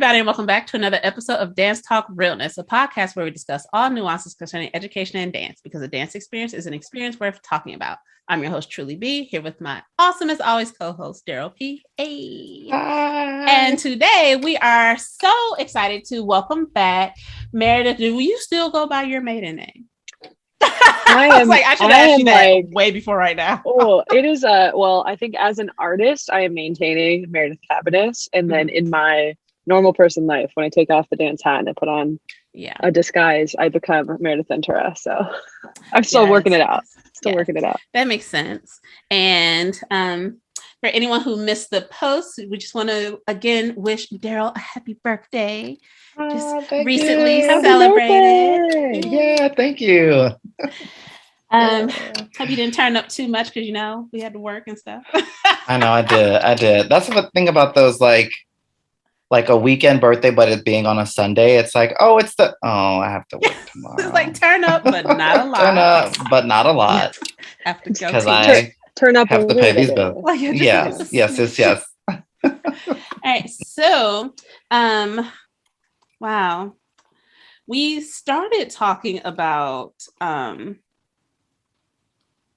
everybody, and welcome back to another episode of Dance Talk Realness, a podcast where we discuss all nuances concerning education and dance, because a dance experience is an experience worth talking about. I'm your host, Truly B, here with my awesome as always co-host, Daryl P. Hey. Hi. And today we are so excited to welcome back Meredith. Do you still go by your maiden name? I should ask you that way before right now. It is I think as an artist, I am maintaining Meredith Cabaniss, and then in my normal person life, when I take off the dance hat and I put on a disguise, I become Meredith Ventura. So I'm still working it out. Working it out. That makes sense. And for anyone who missed the post, we just want to again wish Daryl a happy birthday. Just recently celebrated. Yeah, thank you. Hope you didn't turn up too much because we had to work and stuff. I know, I did. That's the thing about those like a weekend birthday, but it being on a Sunday. It's like, I have to work tomorrow. It's like turn up, but not a lot. Turn up, but not a lot. Have to go because I turn up have to pay these bills. Yes. All right, so wow. We started talking about the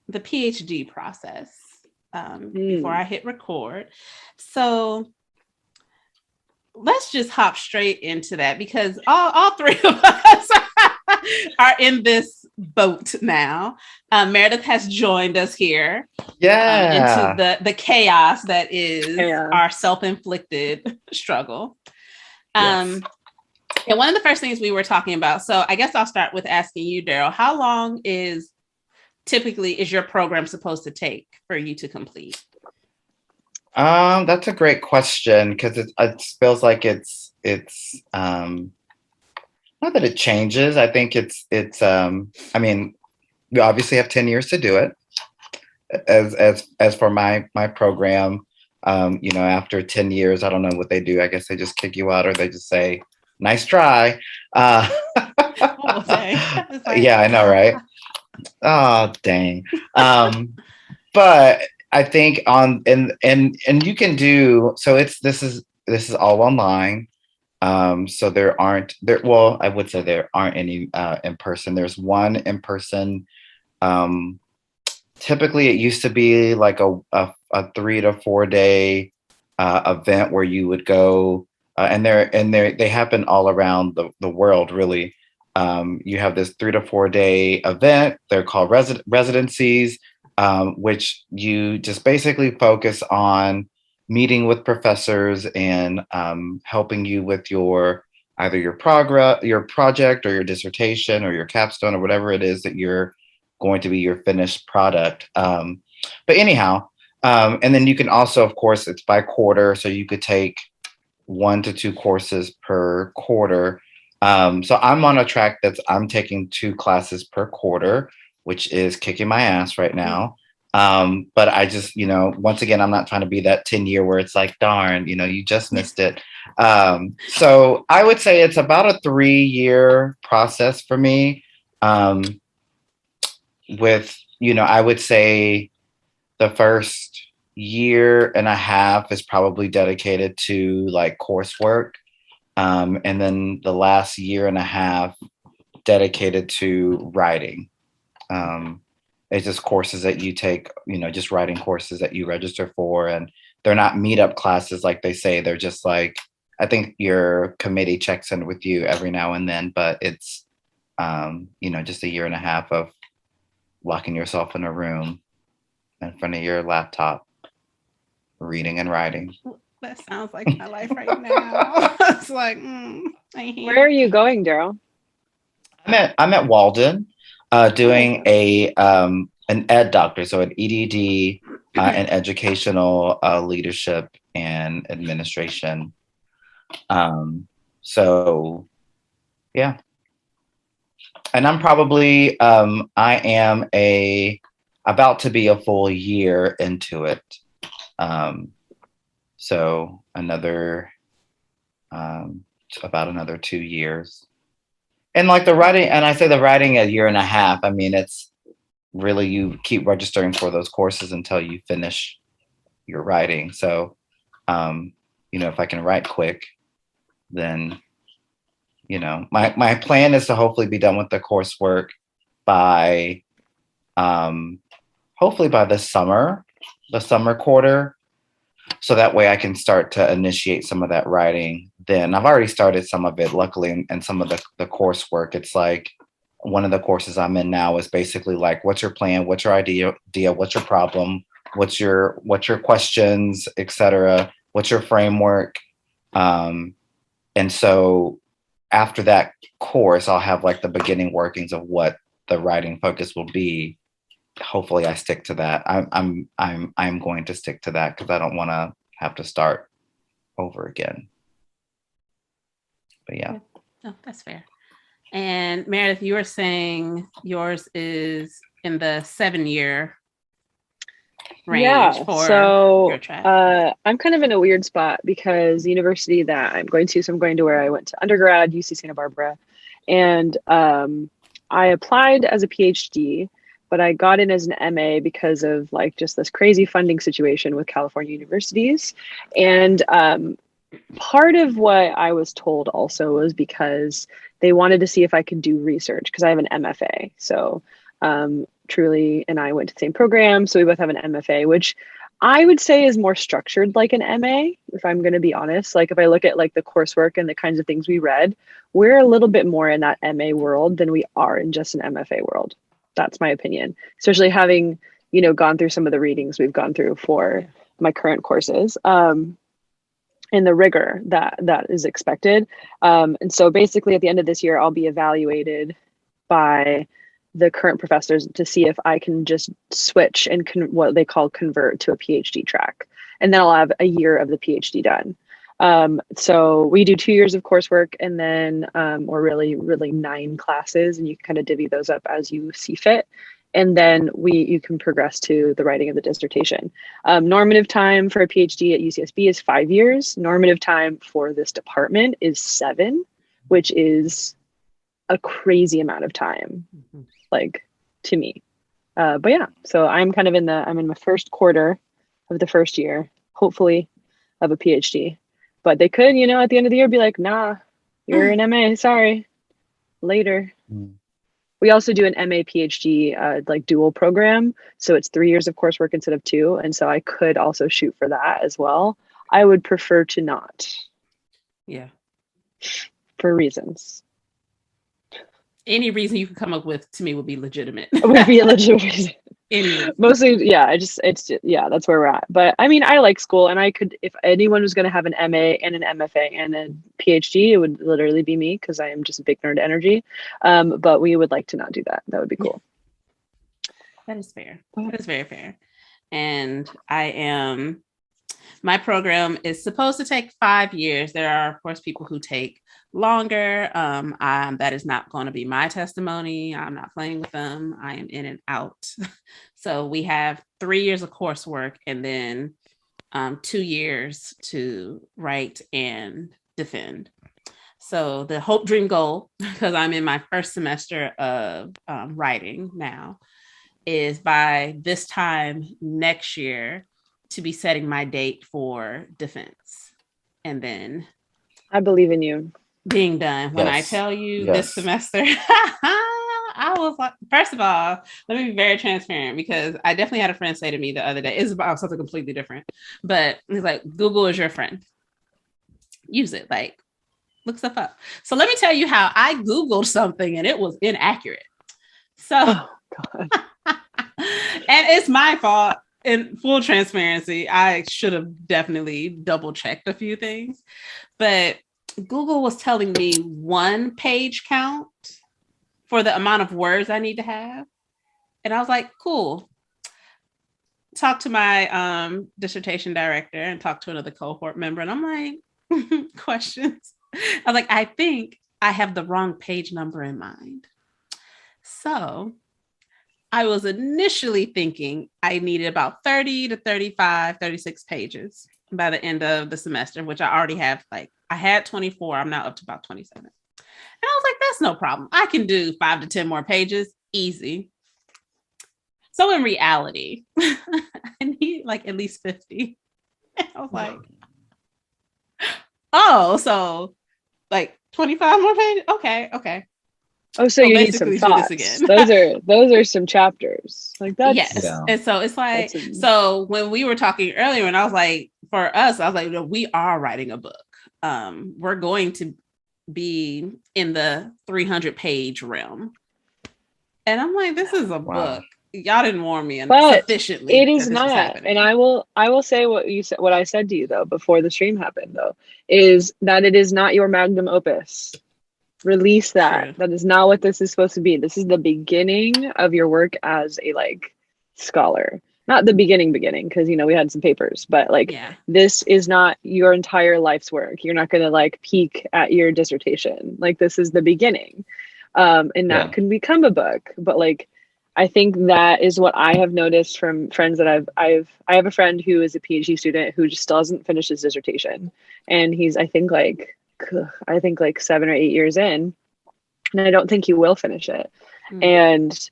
PhD process before I hit record. So let's just hop straight into that, because all three of us are in this boat now. Meredith has joined us here into the chaos that is our self-inflicted struggle. And one of the first things we were talking about, so I guess I'll start with asking you, Daryl, how long is your program supposed to take for you to complete? That's a great question, because it feels like it's not that it changes. I think it's I mean, we obviously have 10 years to do it. As for my program, after 10 years, I don't know what they do. I guess they just kick you out, or they just say, nice try. Yeah, I know, right? Oh, dang. But I think and you can do, so this is all online. So I would say there aren't any in person. There's one in person. Typically it used to be like a 3 to 4 day event where you would go and they happen all around the world, really. You have this 3 to 4 day event. They're called residencies. Which you just basically focus on meeting with professors and helping you with either your project or your dissertation or your capstone or whatever it is that you're going to be your finished product. But anyhow, and then you can also, of course, it's by quarter, so you could take 1 to 2 courses per quarter. So I'm on a track I'm taking 2 classes per quarter, which is kicking my ass right now. But I just, once again, I'm not trying to be that 10-year where it's like, darn, you just missed it. So I would say it's about a 3-year process for me. I would say the first year and a half is probably dedicated to like coursework. And then the last year and a half dedicated to writing. It's just courses that you take, just writing courses that you register for. And they're not meetup classes like they say. They're just like, I think your committee checks in with you every now and then, but it's, just a year and a half of locking yourself in a room in front of your laptop, reading and writing. That sounds like my life right now. It's like, where are you going, Daryl? I'm at Walden, doing an ed doctor, so an EDD, and educational leadership and administration. So, yeah. And I'm probably I am about to be a full year into it. So another about another 2 years. And like the writing, and I say the writing a year and a half, I mean, it's really, you keep registering for those courses until you finish your writing. So, if I can write quick, then, my plan is to hopefully be done with the coursework by, hopefully by the summer quarter. So that way I can start to initiate some of that writing. Then I've already started some of it, luckily, and some of the coursework. It's like one of the courses I'm in now is basically like, what's your plan? What's your idea? What's your problem? What's your questions, etc.? What's your framework? And so after that course, I'll have like the beginning workings of what the writing focus will be. Hopefully I stick to that. I'm going to stick to that because I don't want to have to start over again. But yeah. No, that's fair. And Meredith, you were saying yours is in the 7-year range for your track. I'm kind of in a weird spot because the university that I'm going to, so I'm going to where I went to undergrad, UC Santa Barbara, and I applied as a PhD, but I got in as an MA because of like just this crazy funding situation with California universities. And part of what I was told also was because they wanted to see if I could do research because I have an MFA. So Truly and I went to the same program. So we both have an MFA, which I would say is more structured like an MA, if I'm going to be honest. Like if I look at like the coursework and the kinds of things we read, we're a little bit more in that MA world than we are in just an MFA world. That's my opinion, especially having, gone through some of the readings we've gone through for my current courses. And the rigor that is expected. And so basically at the end of this year, I'll be evaluated by the current professors to see if I can just switch and what they call convert to a PhD track. And then I'll have a year of the PhD done. So we do 2 years of coursework and then, or really 9 classes, and you can kind of divvy those up as you see fit. And then you can progress to the writing of the dissertation. Normative time for a PhD at UCSB is 5 years. Normative time for this department is 7, which is a crazy amount of time, like to me. But yeah, so I'm kind of I'm in my first quarter of the first year, hopefully, of a PhD. But they could, at the end of the year, be like, nah, you're an MA, sorry, later. We also do an MA PhD like dual program. So it's 3 years of coursework instead of 2. And so I could also shoot for that as well. I would prefer to not. Yeah. For reasons. Any reason you could come up with to me would be legitimate. It would be a legitimate reason. Anyway. Mostly, yeah, that's where we're at. But I mean, I like school, and I could, if anyone was going to have an MA and an MFA and a PhD, it would literally be me because I am just a big nerd energy. But we would like to not do that. That would be cool. That is fair. That is very fair. And my program is supposed to take 5 years. There are, of course, people who take longer. That is not going to be my testimony. I'm not playing with them. I am in and out. So we have 3 years of coursework and then 2 years to write and defend. So the hope, dream, goal, because I'm in my first semester of writing now, is by this time next year to be setting my date for defense. And then I believe in you. Being done. When I tell you this semester, I was like, first of all, let me be very transparent because I definitely had a friend say to me the other day, it's about something completely different, but he's like, Google is your friend. Use it, like look stuff up. So let me tell you how I Googled something and it was inaccurate. So, and it's my fault. In full transparency, I should have definitely double checked a few things, but Google was telling me 1 page count for the amount of words I need to have. And I was like, cool. Talk to my dissertation director and talk to another cohort member. And I'm like, questions. I was like, I think I have the wrong page number in mind. So I was initially thinking I needed about 30 to 35, 36 pages by the end of the semester, which I already have. Like I had 24. I'm now up to about 27. And I was like, that's no problem. I can do 5 to 10 more pages. Easy. So in reality, I need like at least 50. And I was like, oh, so like 25 more pages. Okay. Oh, so you need some thoughts. Those are some chapters. Like that's yes. And so it's like so when we were talking earlier, and I was like, for us, I was like, we are writing a book. We're going to be in the 300-page realm. And I'm like, this is a book. Y'all didn't warn me sufficiently. It is not. And I will say what I said to you though before the stream happened though, is that it is not your magnum opus. Release that. True. That is not what this is supposed to be. This is the beginning of your work as a like scholar. Not the beginning, because we had some papers, but like this is not your entire life's work. You're not gonna like peek at your dissertation. Like this is the beginning. And that can become a book. But like I think that is what I have noticed from friends that I have a friend who is a PhD student who just still hasn't finished his dissertation. And he's I think like 7 or 8 years in, and I don't think he will finish it. And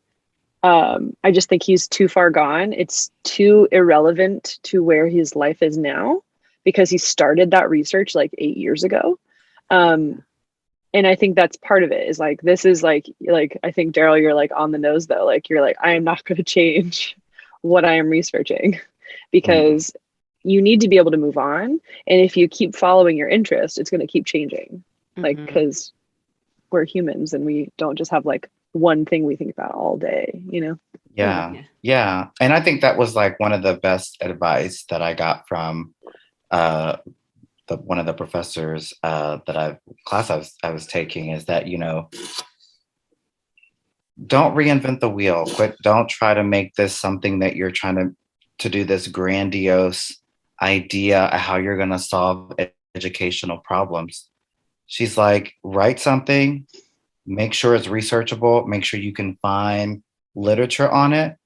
I just think he's too far gone. It's too irrelevant to where his life is now because he started that research like 8 years ago. And I think that's part of it is like, this is like, I think Daryl, you're like on the nose though. Like, you're like, I am not going to change what I am researching because you need to be able to move on. And if you keep following your interest, it's going to keep changing. Like, because we're humans and we don't just have like one thing we think about all day, Yeah. And I think that was like one of the best advice that I got from one of the professors that I was taking is that, don't reinvent the wheel. Don't try to make this something that you're trying to do this grandiose idea of how you're going to solve educational problems. She's like, write something, make sure it's researchable, make sure you can find literature on it,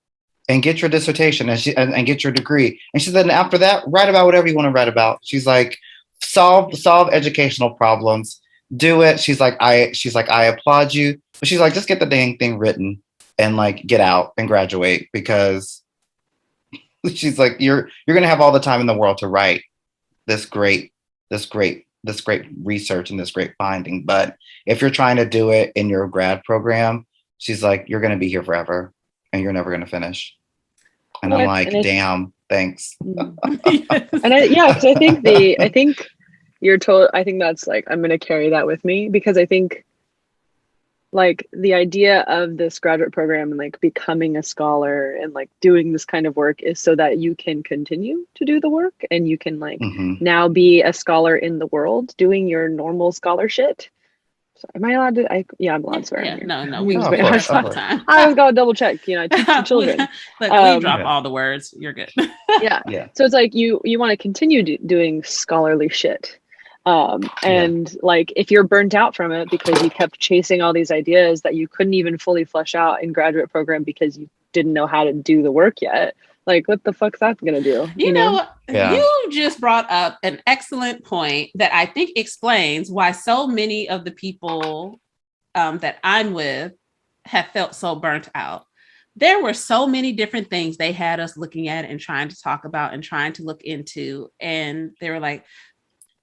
and get your dissertation and get your degree. And she said, and after that, write about whatever you want to write about. She's like, solve educational problems, do it. She's like, I applaud you. But she's like, just get the dang thing written and like get out and graduate, because she's like, you're going to have all the time in the world to write this great research and this great finding. But if you're trying to do it in your grad program, she's like, you're going to be here forever and you're never going to finish. And I'm like, damn, thanks. And because I think you're told, I think that's like, I'm going to carry that with me, because I think like the idea of this graduate program and like becoming a scholar and like doing this kind of work is so that you can continue to do the work and you can like now be a scholar in the world doing your normal scholar shit. So am I allowed to? I'm allowed to swear. Yeah, no. I was gonna double check. I teach the children. We drop all the words. You're good. Yeah. So it's like you want to continue doing scholarly shit. And like if you're burnt out from it because you kept chasing all these ideas that you couldn't even fully flesh out in graduate program because you didn't know how to do the work yet, like what the fuck's that gonna do? You know? You just brought up an excellent point that I think explains why so many of the people that I'm with have felt so burnt out. There were so many different things they had us looking at and trying to talk about and trying to look into, and they were like,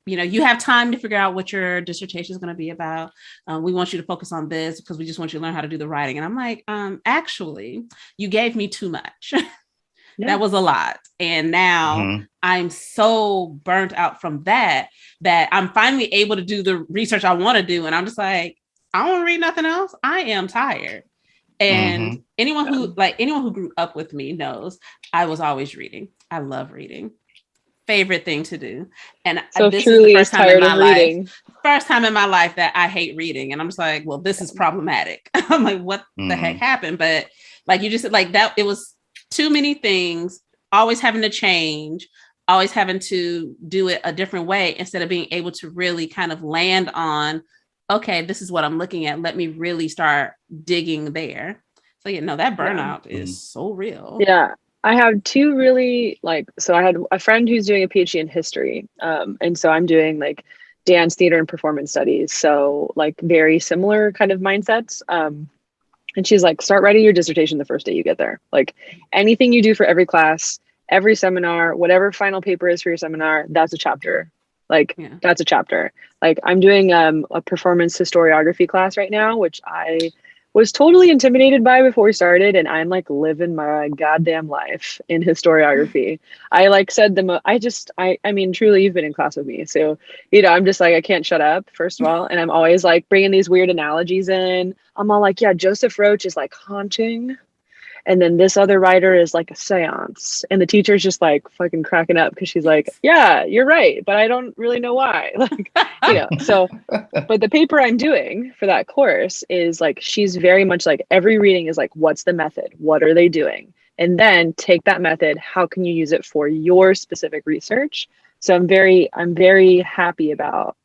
you have time to figure out what your dissertation is going to be about. We want you to focus on this because we just want you to learn how to do the writing. And I'm like, actually, you gave me too much. That was a lot. And now I'm so burnt out from that I'm finally able to do the research I want to do. And I'm just like, I don't want to read nothing else. I am tired. And anyone who grew up with me knows I was always reading. I love reading. Favorite thing to do. And so this truly is the first time in my life that I hate reading. And I'm just like, well, this is problematic. I'm like, what the heck happened? But like you just said, like that, it was too many things, always having to change, always having to do it a different way instead of being able to really kind of land on, okay, this is what I'm looking at. Let me really start digging there. So that burnout is so real. Yeah. I have two really so I had a friend who's doing a PhD in history. And so I'm doing like dance, theater, and performance studies. So like very similar kind of mindsets. And she's like, start writing your dissertation the first day you get there. Like anything you do for every class, every seminar, whatever final paper is for your seminar, that's a chapter. That's a chapter. Like I'm doing a performance historiography class right now, which I was totally intimidated by before we started, and I'm like living my goddamn life in historiography. I like said I mean, truly, you've been in class with me, so I'm just like, I can't shut up, first of all, and I'm always like bringing these weird analogies in. I'm all like, yeah, Joseph Roach is like haunting, and then this other writer is like a seance. And the teacher's just like fucking cracking up because she's like, yeah, you're right, but I don't really know why. Like, so, but the paper I'm doing for that course is like, she's very much like, every reading is like, what's the method? What are they doing? And then take that method. How can you use it for your specific research? So I'm very happy about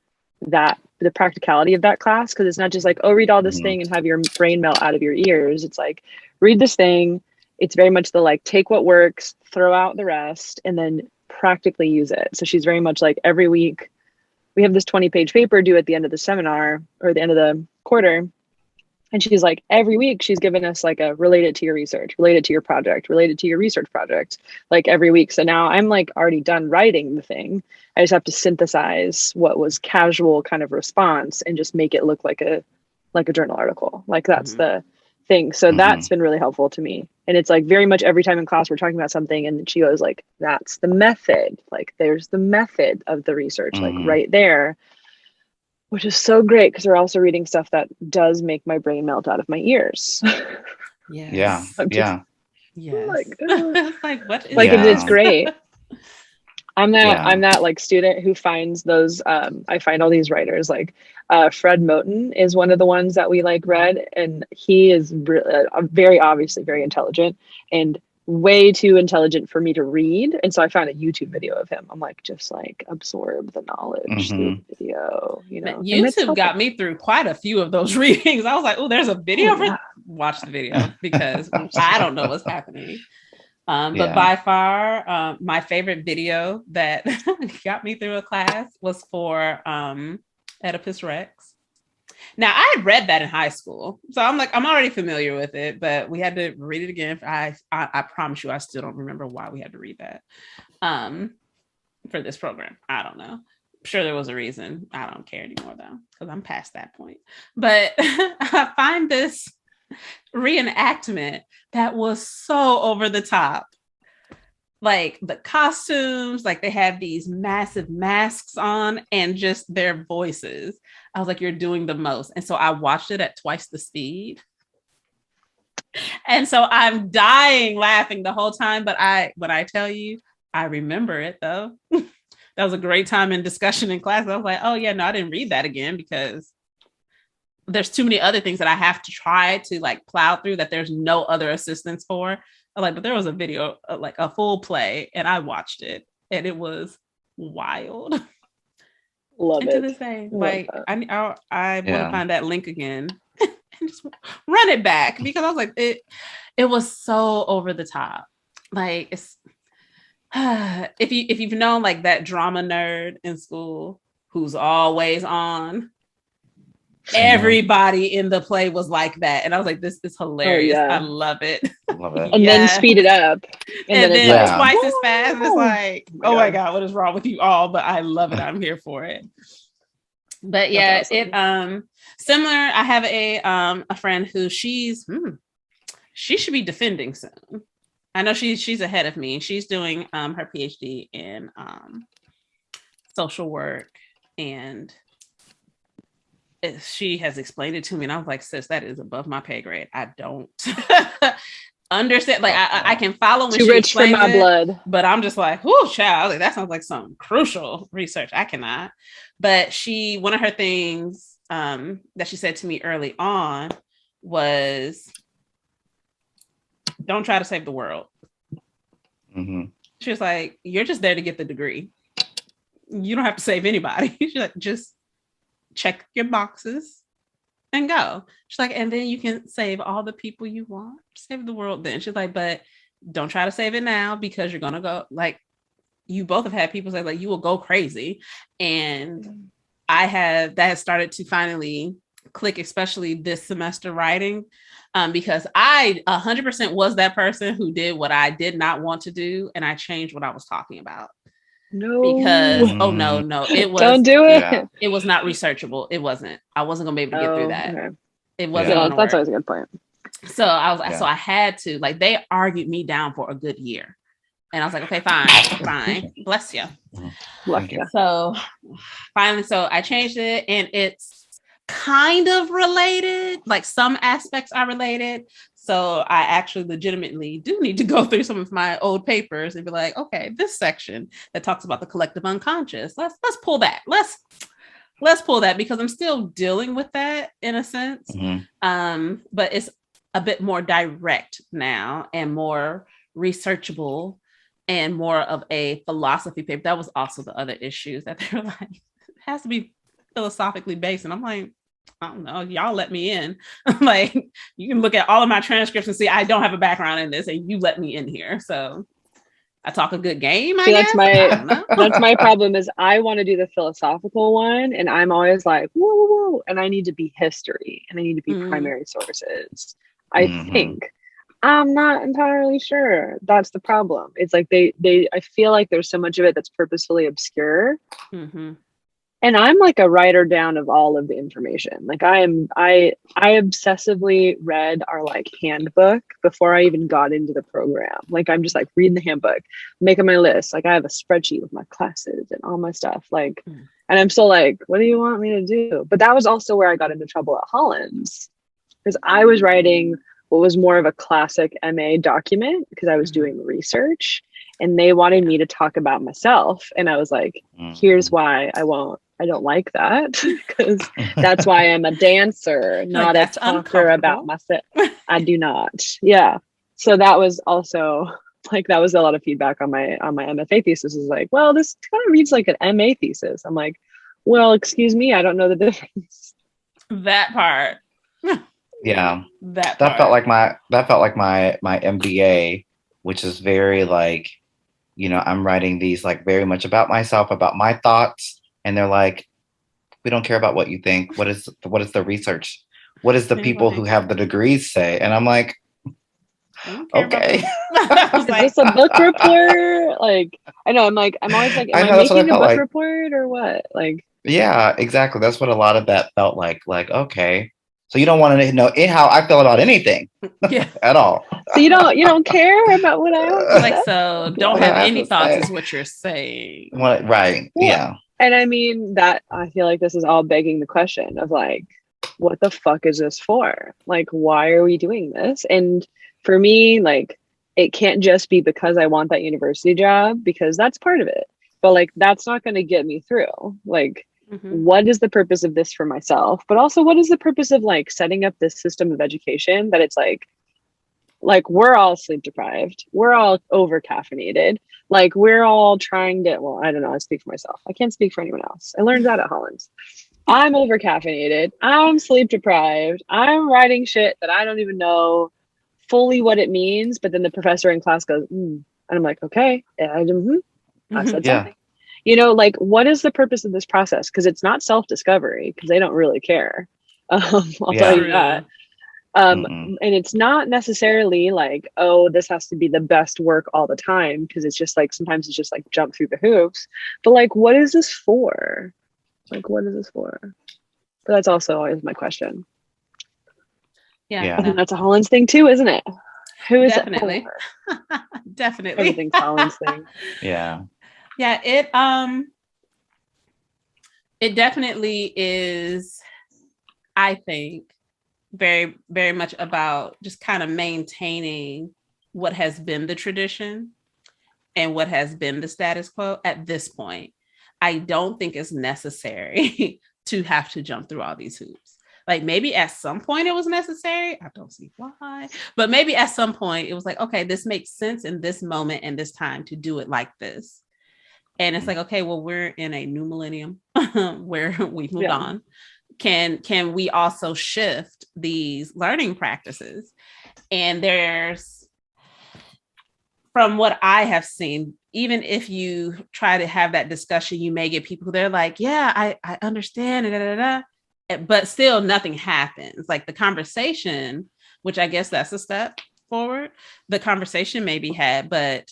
that, the practicality of that class, because it's not just like, oh, read all this thing and have your brain melt out of your ears. It's like, read this thing. It's very much the like, take what works, throw out the rest, and then practically use it. So she's very much like, every week we have this 20-page paper due at the end of the seminar or the end of the quarter. And she's like, every week she's given us like a related to your research, related to your project, related to your research project, like every week. So now I'm like already done writing the thing. I just have to synthesize what was casual kind of response and just make it look like a journal article. Like that's the thing. So that's been really helpful to me. And it's like very much every time in class we're talking about something and she goes like, that's the method. Like there's the method of the research, like right there. Which is so great because we're also reading stuff that does make my brain melt out of my ears. Yes. Yeah. Yes. Like what is it's great. I'm that like student who finds those I find all these writers like Fred Moten is one of the ones that we like read, and he is very obviously very intelligent and way too intelligent for me to read, and so I found a YouTube video of him. I'm like, just like absorb the knowledge through the video, YouTube got me through quite a few of those readings. I was like, oh, there's a video watch the video because I don't know what's happening. But by far my favorite video that got me through a class was for Oedipus Rex. Now, I had read that in high school, so I'm like, I'm already familiar with it, but we had to read it again. I promise you, I still don't remember why we had to read that for this program. I don't know. I'm sure there was a reason. I don't care anymore, though, because I'm past that point. But I find this reenactment that was so over the top. Like the costumes, like they have these massive masks on and just their voices. I was like, you're doing the most. And so I watched it at twice the speed. And so I'm dying laughing the whole time. But when I tell you, I remember it though. That was a great time in discussion in class. I was like, oh yeah, no, I didn't read that again because there's too many other things that I have to try to like plow through that there's no other assistance for. Like, but there was a video, like a full play, and I watched it, and it was wild. Love it. To this day, like I want to find that link again and just run it back because I was like, it was so over the top. Like it's if you've known like that drama nerd in school who's always on. Everybody in the play was like that, and I was like, "This is hilarious! I love it." Love it. And then speed it up, and then twice as fast. It's like, oh my god, what is wrong with you all? But I love it. I'm here for it. But yeah, awesome. It similar. I have a friend who she should be defending soon. I know she's ahead of me. She's doing her PhD in social work and. She has explained it to me and I was like, sis, that is above my pay grade. I don't understand. Like I can follow when too rich for my blood, but I'm just like, whoo, child. I was like, that sounds like some crucial research. I cannot. But one of her things that she said to me early on was, don't try to save the world. She was like, you're just there to get the degree. You don't have to save anybody. She's like, just check your boxes and go. She's like, and then you can save all the people you want. Save the world then. She's like, but don't try to save it now because you're gonna go, like, you both have had people say like you will go crazy. And that has started to finally click, especially this semester writing, because I 100% was that person who did what I did not want to do and I changed what I was talking about. Because no, it was. Don't do it. It was not researchable. It wasn't. I wasn't gonna be able to get through that. Okay. It wasn't. Yeah, that's always a good point. So I was like, so I had to, like, they argued me down for a good year. And I was like, okay, fine. Bless you. Bless you. So finally, so I changed it, and it's kind of related. Like, some aspects are related. So I actually legitimately do need to go through some of my old papers and be like, okay, this section that talks about the collective unconscious, let's pull that. Let's pull that, because I'm still dealing with that in a sense. But it's a bit more direct now and more researchable and more of a philosophy paper. That was also the other issues that they're like, it has to be philosophically based. And I'm like, I don't know, y'all let me in. Like, you can look at all of my transcripts and see I don't have a background in this, and you let me in here. So I talk a good game. That's my problem, is I want to do the philosophical one, and I'm always like, whoa, and I need to be history, and I need to be primary sources. I think. I'm not entirely sure. That's the problem. It's like I feel like there's so much of it that's purposefully obscure. And I'm like a writer down of all of the information. Like, I obsessively read our like handbook before I even got into the program. Like, I'm just like reading the handbook, making my list. Like, I have a spreadsheet with my classes and all my stuff. Like, and I'm still like, what do you want me to do? But that was also where I got into trouble at Hollins, because I was writing what was more of a classic MA document, because I was doing research, and they wanted me to talk about myself. And I was like, here's why I don't like that, because that's why I'm a dancer, not a talker about myself. I do not. Yeah. So that was also like, that was a lot of feedback on my MFA thesis, is like, well, this kind of reads like an MA thesis. I'm like, well, excuse me, I don't know the difference. That part. Yeah. That felt like my MBA, which is very like, you know, I'm writing these like very much about myself, about my thoughts. And they're like, we don't care about what you think. What is the research? What does the people who have the degrees say? And I'm like, okay. Is this a book report? Like, I know, I'm always like, am I making a book report or what? Like, yeah, exactly. That's what a lot of that felt like. Like, okay. So you don't want to know how I feel about anything at all. So you don't care about what I want to like, so don't have any thoughts is what you're saying. Right. Yeah. And I mean, that I feel like this is all begging the question of like, what the fuck is this for? Like, why are we doing this? And for me, like, it can't just be because I want that university job, because that's part of it. But like, that's not going to get me through. Like, what is the purpose of this for myself? But also, what is the purpose of like setting up this system of education that it's like we're all sleep deprived, we're all over caffeinated, like we're all trying to, well, I don't know, I speak for myself, I can't speak for anyone else. I learned that at Hollins. I'm over caffeinated, I'm sleep deprived, I'm writing shit that I don't even know fully what it means, but then the professor in class goes and I'm like, okay, I said something. You know, like, what is the purpose of this process? Because it's not self-discovery, because they don't really care. I'll tell you that. And it's not necessarily like, oh, this has to be the best work all the time, because it's just like, sometimes it's just like jump through the hoops. But like, what is this for? Like, what is this for? But that's also always my question. Yeah. I think that's a Hollins thing too, isn't it? Who is Definitely. it for? Definitely. Everything's Hollins thing. Yeah. Yeah, it definitely is, I think, very, very much about just kind of maintaining what has been the tradition and what has been the status quo at this point. I don't think it's necessary to have to jump through all these hoops. Like, maybe at some point it was necessary. I don't see why, but maybe at some point it was like, okay, this makes sense in this moment and this time to do it like this. And it's like, okay, well, we're in a new millennium where we've moved on. Can we also shift these learning practices? And there's, from what I have seen, even if you try to have that discussion, you may get people, they're like, yeah, I understand, but still nothing happens. Like, the conversation, which I guess that's a step forward, the conversation may be had, but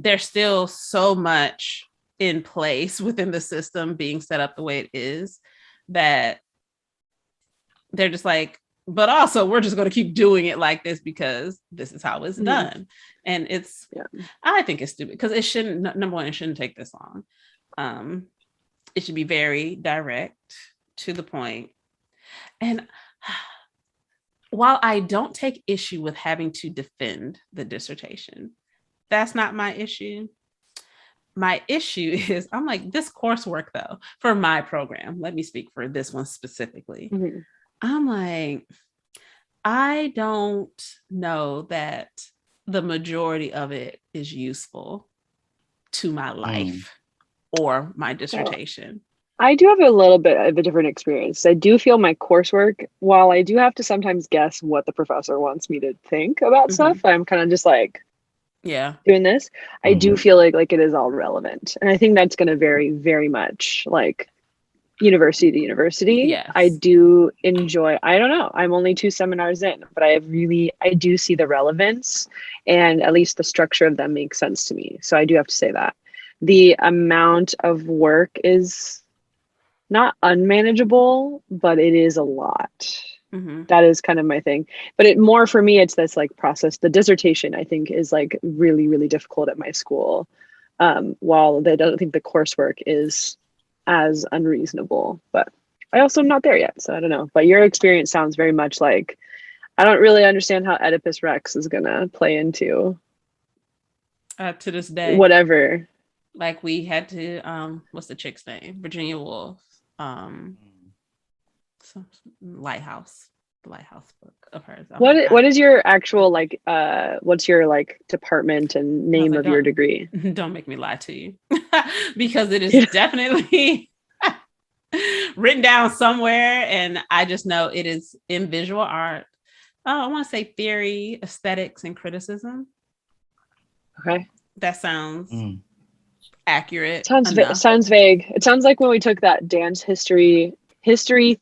there's still so much in place within the system being set up the way it is that they're just like, but also we're just going to keep doing it like this because this is how it's done. And it's, I think it's stupid because it shouldn't, number one, it shouldn't take this long. It should be very direct, to the point. And while I don't take issue with having to defend the dissertation, that's not my issue. My issue is, I'm like, this coursework though, for my program, let me speak for this one specifically. I'm like, I don't know that the majority of it is useful to my life or my dissertation. I do have a little bit of a different experience. I do feel my coursework, while I do have to sometimes guess what the professor wants me to think about stuff, I'm kind of just like, doing this. I do feel like it is all relevant. And I think that's going to vary very much, like university to university. Yes. I do enjoy, I don't know, I'm only 2 seminars in, but I do see the relevance, and at least the structure of them makes sense to me. So I do have to say that. The amount of work is not unmanageable, but it is a lot. That is kind of my thing. But it more for me, it's this like process. The dissertation, I think, is like really, really difficult at my school. While I don't think the coursework is as unreasonable, but I also am not there yet. So I don't know. But your experience sounds very much like, I don't really understand how Oedipus Rex is going to play into to this day. Whatever. Like we had to, what's the chick's name? Virginia Woolf. Some Lighthouse, the Lighthouse book of hers. What is your actual like? What's your like department and name of your degree? Don't make me lie to you, because it is definitely written down somewhere, and I just know it is in visual art. Oh, I want to say theory, aesthetics, and criticism. Okay, that sounds accurate. Sounds vague. It sounds like when we took that dance history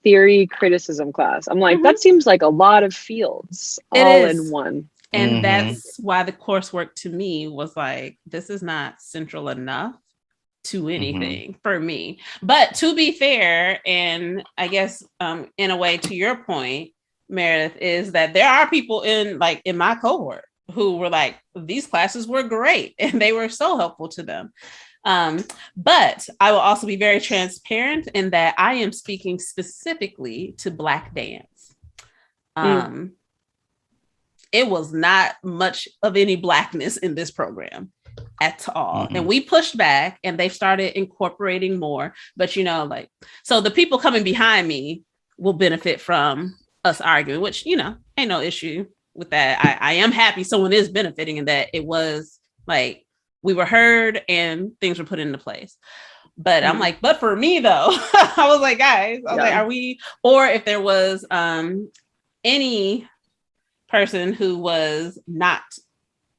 theory criticism class. I'm like, that seems like a lot of fields all in one. And that's why the coursework to me was like, this is not central enough to anything for me. But to be fair, and I guess in a way to your point, Meredith, is that there are people in my cohort who were like, these classes were great and they were so helpful to them. But I will also be very transparent in that I am speaking specifically to Black dance. It was not much of any Blackness in this program at all. And we pushed back and they started incorporating more. But, so the people coming behind me will benefit from us arguing, which, ain't no issue with that. I am happy someone is benefiting, and that it was like, we were heard and things were put into place. But I'm like, but for me though, I was like, guys, like, are we, or if there was any person who was not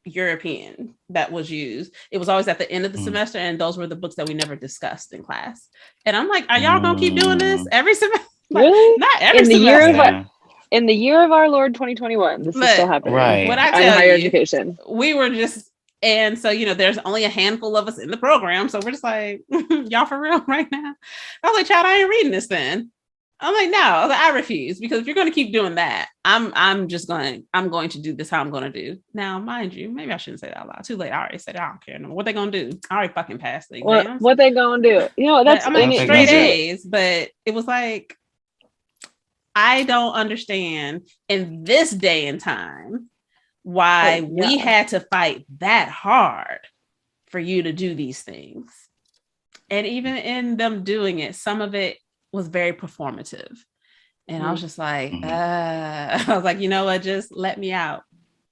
European that was used, it was always at the end of the semester, and those were the books that we never discussed in class. And I'm like, are y'all gonna keep doing this every semester? Really? Not every semester. In the year of our Lord 2021, this is still happening. Right. What I tell higher you, education. We were just, and so, there's only a handful of us in the program. So we're just like, y'all for real right now? I was like, child, I ain't reading this then. I'm like, no, I refuse, because if you're going to keep doing that, I'm going to do this how I'm going to do. Now, mind you, maybe I shouldn't say that out loud. Too late. I already said it. I don't care no more. What they going to do? I already fucking passed the exams. What they going to do? That's I'm like straight A's, but it was like, I don't understand in this day and time why we had to fight that hard for you to do these things. And even in them doing it, some of it was very performative. And I was just like, I was like, you know what? Just let me out.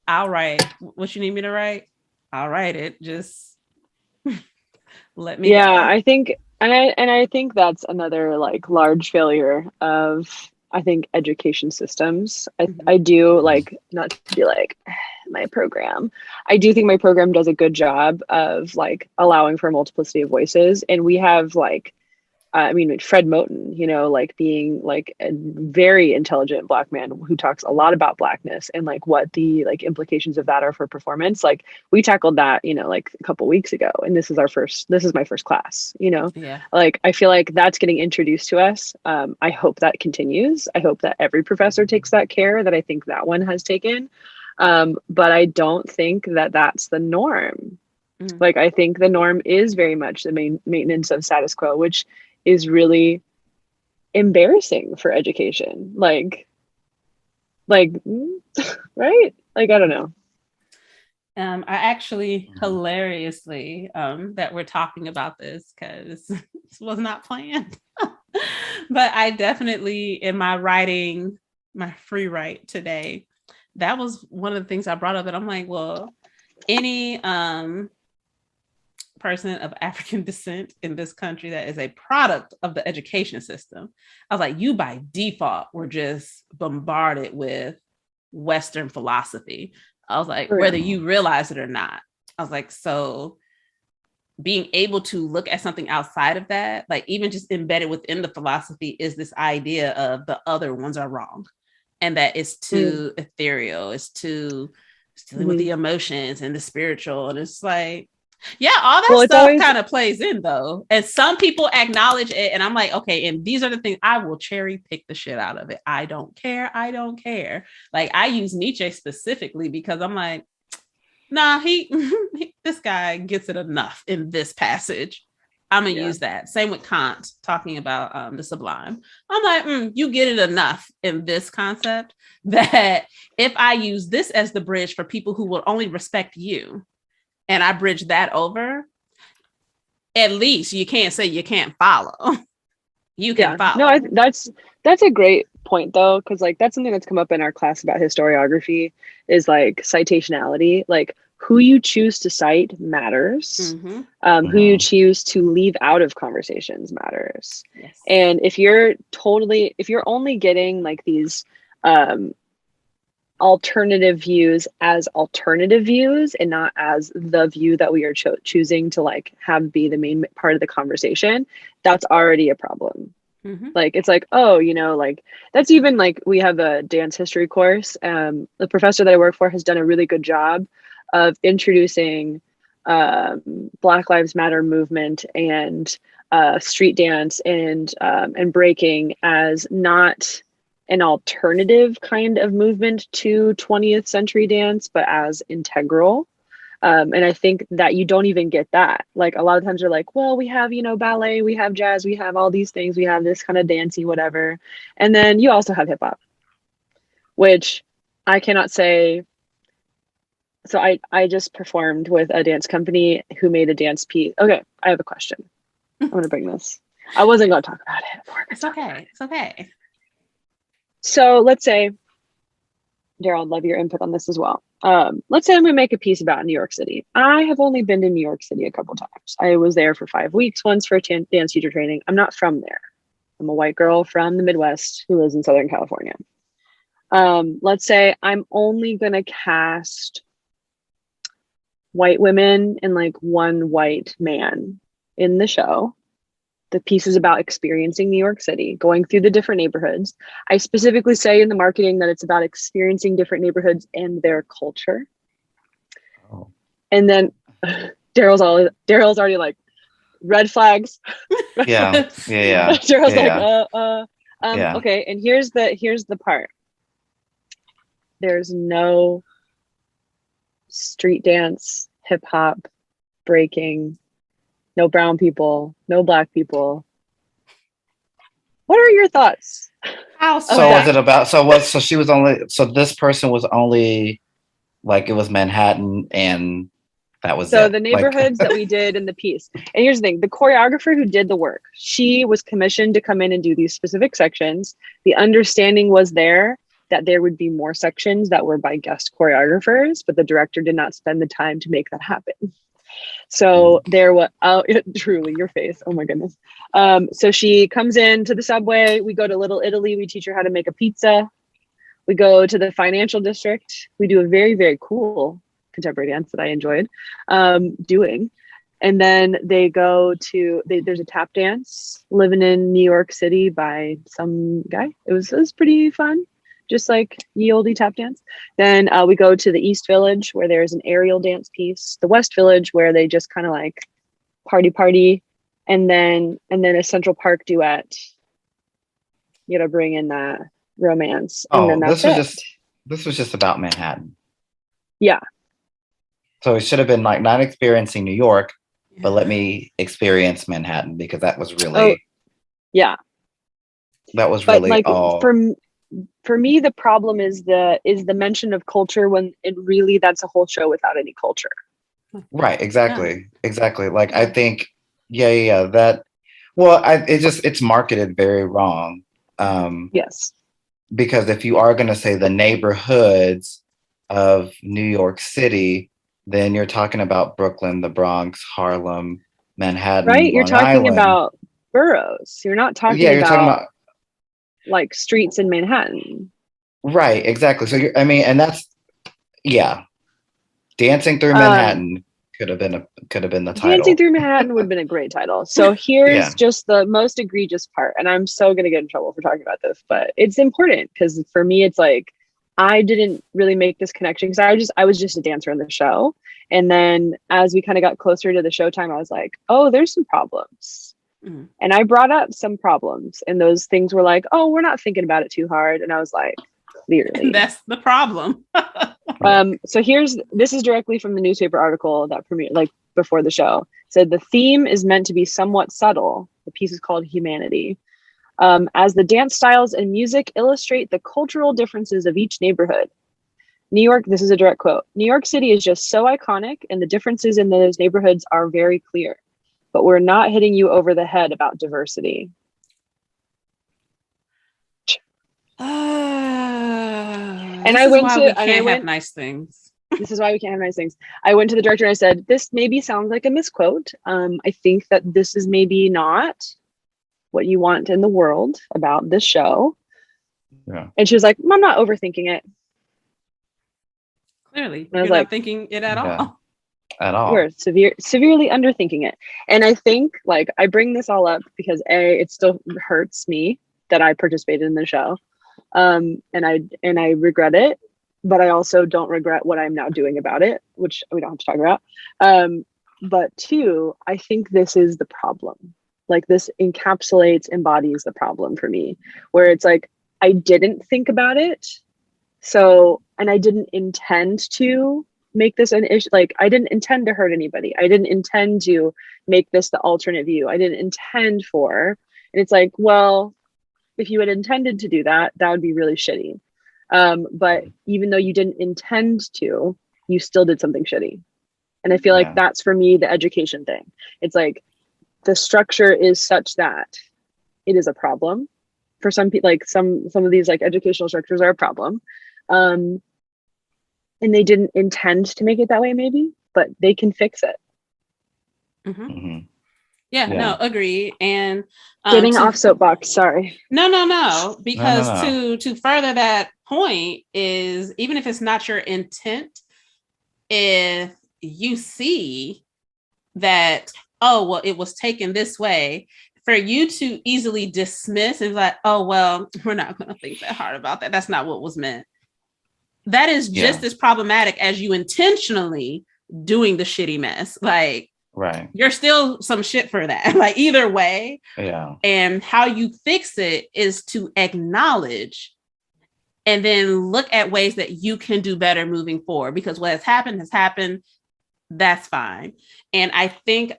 I'll write what you need me to write. I'll write it. Just let me. Yeah, I think, and I think that's another like large failure of, I think, education systems. I do like, not to be like my program. I do think my program does a good job of like allowing for a multiplicity of voices. And we have like I mean, Fred Moten, you know, like being like a very intelligent Black man who talks a lot about Blackness and like what the like implications of that are for performance. Like we tackled that, you know, like a couple weeks ago, and this is my first class, you know. Yeah. Like I feel like that's getting introduced to us. I hope that continues. I hope that every professor takes that care that I think that one has taken. But I don't think that that's the norm. Like I think the norm is very much the maintenance of status quo, which is really embarrassing for education. Like, right? Like, I don't know. I actually hilariously that we're talking about this because this was not planned. But I definitely, in my writing, my free write today, that was one of the things I brought up. And I'm like, well, any person of African descent in this country that is a product of the education system, I was like, you by default were just bombarded with Western philosophy. I was like, whether you realize it or not. I was like, so being able to look at something outside of that, like even just embedded within the philosophy, is this idea of the other ones are wrong, and that it's too ethereal, it's dealing with the emotions and the spiritual. And it's like, yeah, all that stuff kind of plays in though. And some people acknowledge it. And I'm like, okay, and these are the things I will cherry pick the shit out of it. I don't care. Like I use Nietzsche specifically because I'm like, nah, this guy gets it enough in this passage. I'm going to use that. Same with Kant talking about the sublime. I'm like, you get it enough in this concept that if I use this as the bridge for people who will only respect you, and I bridge that over, at least you can't say you can't follow. You can follow. No, that's a great point though, because like that's something that's come up in our class about historiography, is like citationality. Like who you choose to cite matters. Who you choose to leave out of conversations matters. Yes. And if you're only getting like these alternative views as alternative views and not as the view that we are choosing to like have be the main part of the conversation, that's already a problem. Like it's like, oh, you know, like that's even like we have a dance history course. The professor that I work for has done a really good job of introducing Black Lives Matter movement and street dance and breaking as not an alternative kind of movement to 20th century dance, but as integral. And I think that you don't even get that. Like a lot of times you're like, well, we have, you know, ballet, we have jazz, we have all these things, we have this kind of dancey, whatever. And then you also have hip hop, which I cannot say. So I just performed with a dance company who made a dance piece. Okay, I have a question. I'm going to bring this. I wasn't going to talk about it. It's okay. It's okay. So let's say, Daryl, I'd love your input on this as well. Let's say I'm going to make a piece about New York City. I have only been to New York City a couple times. I was there for 5 weeks once for dance teacher training. I'm not from there. I'm a white girl from the Midwest who lives in Southern California. Let's say I'm only going to cast white women and like one white man in the show. The piece is about experiencing New York City, going through the different neighborhoods. I specifically say in the marketing that it's about experiencing different neighborhoods and their culture. Oh. And then Daryl's already like, red flags. Yeah. Daryl's like, okay. And here's the part. There's no street dance, hip hop, breaking, no brown people, no black people. What are your thoughts? So was it about, so this person was only like, it was Manhattan and that was so it. The neighborhoods that we did in the piece. And here's the thing, the choreographer who did the work, she was commissioned to come in and do these specific sections. The understanding was there that there would be more sections that were by guest choreographers, but the director did not spend the time to make that happen. So there was, truly your face. Oh my goodness. So she comes into the subway. We go to Little Italy. We teach her how to make a pizza. We go to the financial district. We do a very, very cool contemporary dance that I enjoyed doing. And then they go to there's a tap dance living in New York City by some guy. It was pretty fun, just like ye olde tap dance. Then we go to the East Village where there's an aerial dance piece. The West Village where they just kind of like party, and then a Central Park duet. You gotta bring in that romance. And then that's this was just about Manhattan. Yeah. So it should have been like not experiencing New York, but let me experience Manhattan, because that was really that was really like, all. For me, the problem is the mention of culture when it really that's a whole show without any culture. Right. Exactly. Like I think, that. Well, it's marketed very wrong. Yes. Because if you are going to say the neighborhoods of New York City, then you're talking about Brooklyn, the Bronx, Harlem, Manhattan, right? You're Long talking Island. About boroughs. You're not talking you're talking about like streets in Manhattan. Right, exactly. So and that's Dancing Through Manhattan could have been the title. Dancing Through Manhattan would have been a great title. So here's just the most egregious part, and I'm so gonna get in trouble for talking about this, but it's important because for me, it's like I didn't really make this connection because I was just a dancer in the show, and then as we kind of got closer to the showtime, I was like, oh, there's some problems. And I brought up some problems, and those things were like, oh, we're not thinking about it too hard. And I was like, clearly. That's the problem. So this is directly from the newspaper article that premiered like before the show. It said the theme is meant to be somewhat subtle. The piece is called Humanity. As the dance styles and music illustrate the cultural differences of each neighborhood. New York, this is a direct quote. New York City is just so iconic, and the differences in those neighborhoods are very clear. But we're not hitting you over the head about diversity. And I went to we can't have nice things. This is why we can't have nice things. I went to the director and I said, this maybe sounds like a misquote. I think that this is maybe not what you want in the world about this show. Yeah. And she was like, I'm not overthinking it. Clearly, you're not thinking it at all. At all. We're severely underthinking it. And I think like I bring this all up because it still hurts me that I participated in the show. And I regret it, but I also don't regret what I'm now doing about it, which we don't have to talk about. But two, I think this is the problem. Like this embodies the problem for me, where it's like, I didn't think about it. So, and I didn't intend to make this an issue. Like I didn't intend to hurt anybody. I didn't intend to make this the alternate view. I didn't intend for, and it's like, well, if you had intended to do that, that would be really shitty. But even though you didn't intend to, you still did something shitty. And I feel like that's for me, the education thing. It's like the structure is such that it is a problem for some people. Like some of these like educational structures are a problem. And they didn't intend to make it that way maybe, but they can fix it. Yeah, no, agree. And getting off soapbox, sorry. No, because to further that point is, even if it's not your intent, if you see that, oh, well, it was taken this way, for you to easily dismiss is like, oh, well, we're not going to think that hard about that. That's not what was meant. That is just as problematic as you intentionally doing the shitty mess. Like, right. You're still some shit for that. Like either way. Yeah. And how you fix it is to acknowledge and then look at ways that you can do better moving forward, because what has happened. That's fine. And I think,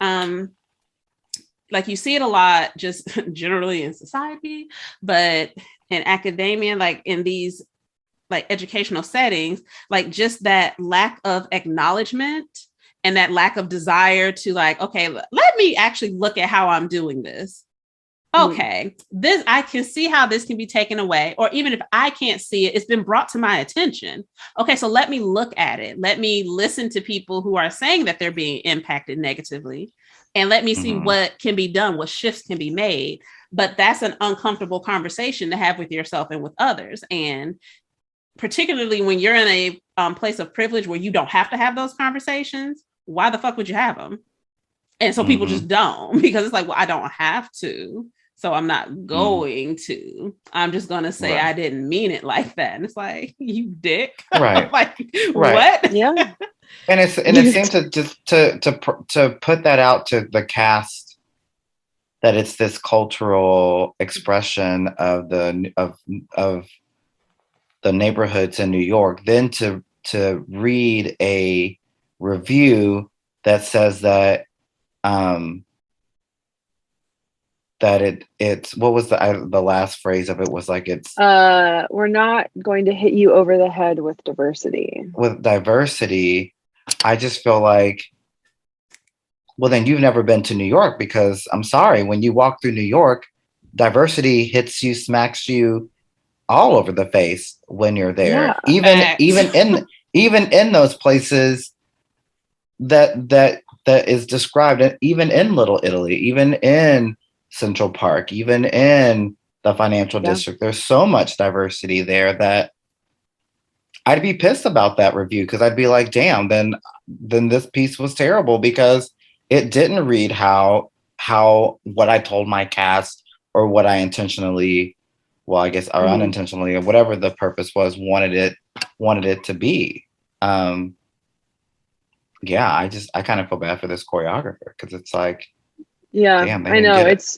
like you see it a lot just generally in society, but in academia, like in these like educational settings, like just that lack of acknowledgement and that lack of desire to like, okay, let me actually look at how I'm doing this. Okay, this, I can see how this can be taken away. Or even if I can't see it, it's been brought to my attention. Okay, so let me look at it. Let me listen to people who are saying that they're being impacted negatively. And let me see what can be done, what shifts can be made. But that's an uncomfortable conversation to have with yourself and with others. And particularly when you're in a place of privilege where you don't have to have those conversations, why the fuck would you have them? And so people just don't, because it's like, well, I don't have to. So I'm not going to. I'm just going to say I didn't mean it like that. And it's like, you dick. Right. Like, what? Yeah. And it seems to just to put that out to the cast, that it's this cultural expression of the neighborhoods in New York, then to read a review that says that that it's what was the last phrase of it was like, it's we're not going to hit you over the head with diversity. I just feel like, well, then you've never been to New York, because I'm sorry, when you walk through New York, diversity hits you, smacks you all over the face when you're there. Yeah. Even in those places that is described, even in Little Italy, even in Central Park, even in the financial district, there's so much diversity there that I'd be pissed about that review, because I'd be like, damn, then this piece was terrible, because it didn't read how what I told my cast, or what I intentionally, well, I guess, or unintentionally, or whatever the purpose was, wanted it to be. I kind of feel bad for this choreographer, because it's like, yeah, damn, I know it's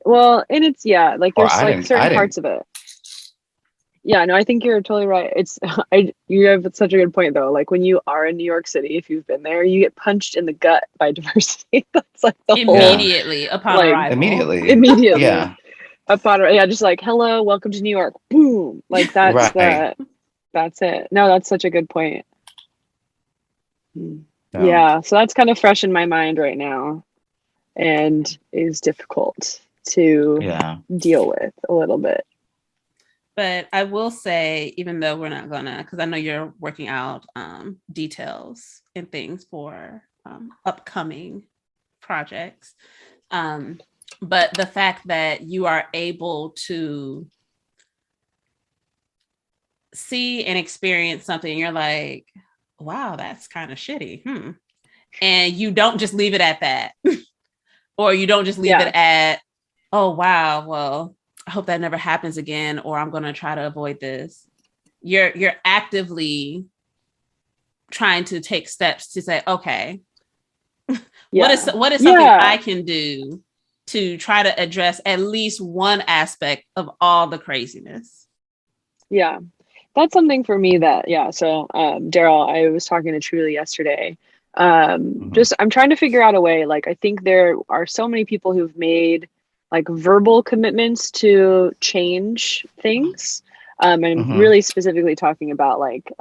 well, and it's like there's like certain parts of it. Yeah, no, I think you're totally right. You have such a good point though. Like when you are in New York City, if you've been there, you get punched in the gut by diversity. That's like the immediately whole, upon arrival. Immediately. Yeah. Just like, hello, welcome to New York. Boom. Like that's that's it. No, that's such a good point. Yeah, so that's kind of fresh in my mind right now, and is difficult to deal with a little bit. But I will say, even though we're not gonna, because I know you're working out details and things for upcoming projects, but the fact that you are able to see and experience something, you're like, wow, that's kind of shitty. And you don't just leave it at that. Or you don't just leave it at, oh, wow, well, I hope that never happens again, or I'm going to try to avoid this. You're actively trying to take steps to say, okay, what is something I can do to try to address at least one aspect of all the craziness? Yeah, that's something for me that, so Daryl, I was talking to Truly yesterday. I'm trying to figure out a way, like, I think there are so many people who've made like verbal commitments to change things. I'm really specifically talking about like